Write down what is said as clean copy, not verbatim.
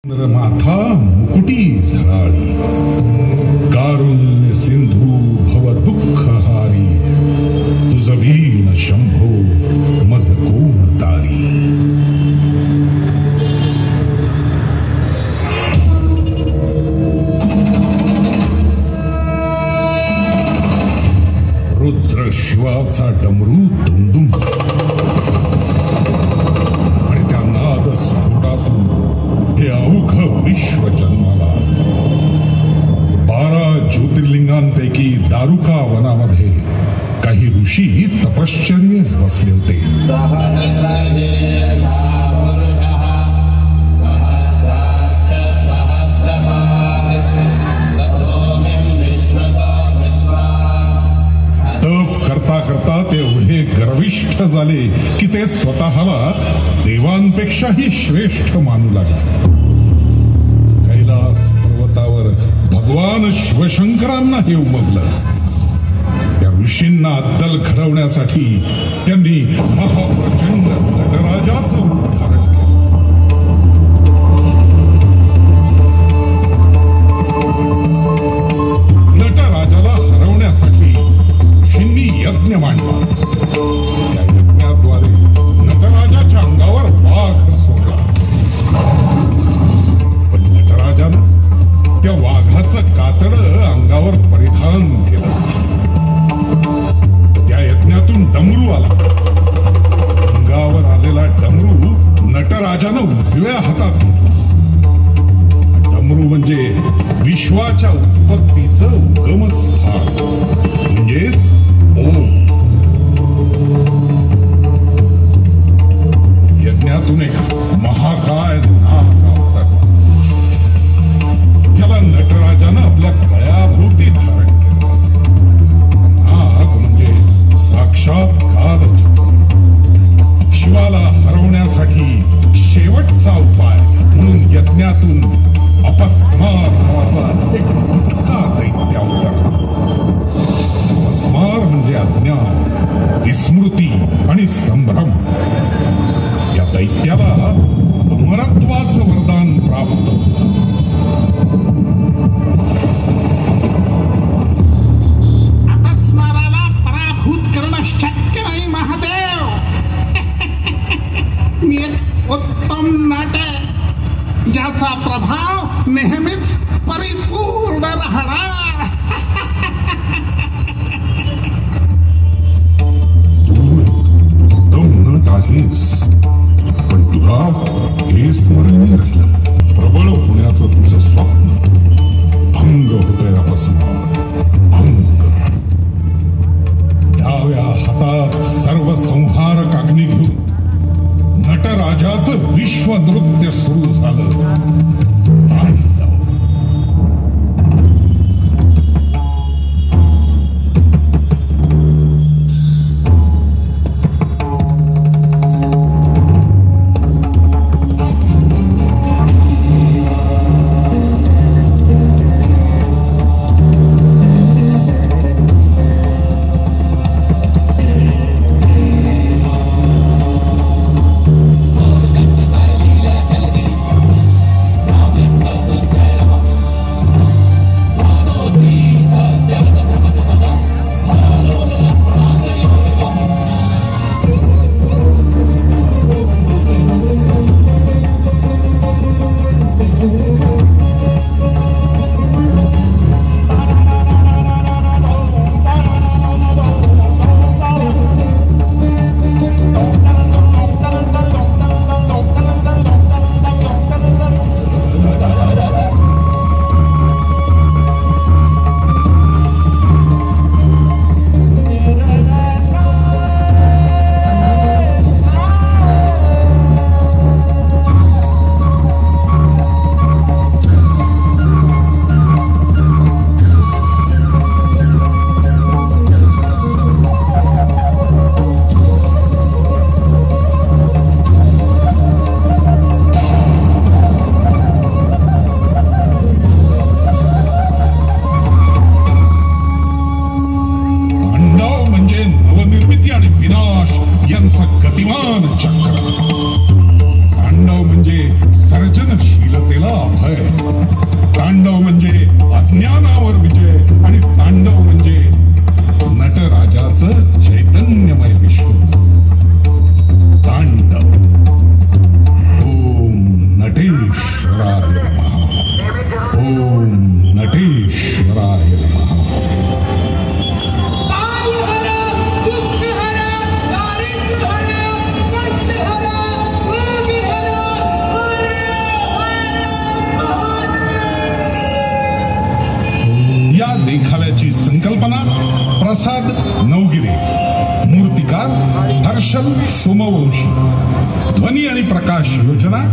माथा मुकुटी झळाळी, कारुण्य सिंधू भव दुःखहारी, तुझ वीण शंभो मज कोण तारी. रुद्र शिवाचा डमरू दुमदुम आणि त्या नाद स्फोटातून हे अवघ विश्व जन्माला. 12 ज्योतिर्लिंगांपैकी दारुका वनामध्ये काही ऋषी तपश्चर्येस बसले होते. तप करता करता ते एवढे गर्विष्ठ झाले की ते स्वतःला देवांपेक्षाही श्रेष्ठ मानू लागले. कैलास पर्वतावर भगवान शिवशंकरांना हे उमगलं. त्या ऋषींना अद्दल घडवण्यासाठी त्यांनी महाप्रचंड नटराजाचं रूप धारण केलं. नटराजाला हरवण्यासाठी ऋषींनी यज्ञ मांडला. त्या यज्ञाद्वारे नटराजाच्या अंगावर वाघ सोडला. पण नटराजानं त्या वाघाचं कातडं अंगावर परिधान केलं. त्या यज्ञातून डमरू आला. अंगावर आलेला डमरू नटराजानं उजव्या हातात घेतला. डमरू म्हणजे विश्वाच्या उत्पत्तीचं उगमस्थान, म्हणजेच ओम. यज्ञातून एक महाकाय नाग अवतरला. त्याला नटराजानं आपल्या गळ्याभोवती धारण केलं. नाग म्हणजे साक्षात कालचक्र. शिवाला हरवण्यासाठी शेवटचा उपाय म्हणून यज्ञातून अपस्मार नावाचा एक मुटका दैत्य अवतरला. अपस्मार म्हणजे अज्ञान, विस्मृती आणि संभ्रम. या दैत्याला अमरत्वाचं वरदान प्राप्त होतं. अपस्माराला पराभूत करणं शक्य नाही महादेव. मी एक उत्तम नट आहे, ज्याचा प्रभाव नेहमीच परिपूर्ण राहणार. आहेस, पण तुला हे स्मरण राहिलं. प्रबळ होण्याचं तुझं स्वप्न भंग होतंय. अपस्मार भंग. डाव्या हातात सर्व संहारक अग्नी घेऊन नटराजाचं विश्व नृत्य सुरू झालं. संकल्पना प्रसाद नवगिरे, मूर्तिकार हर्षल सोमवंशी, ध्वनी आणि प्रकाश योजना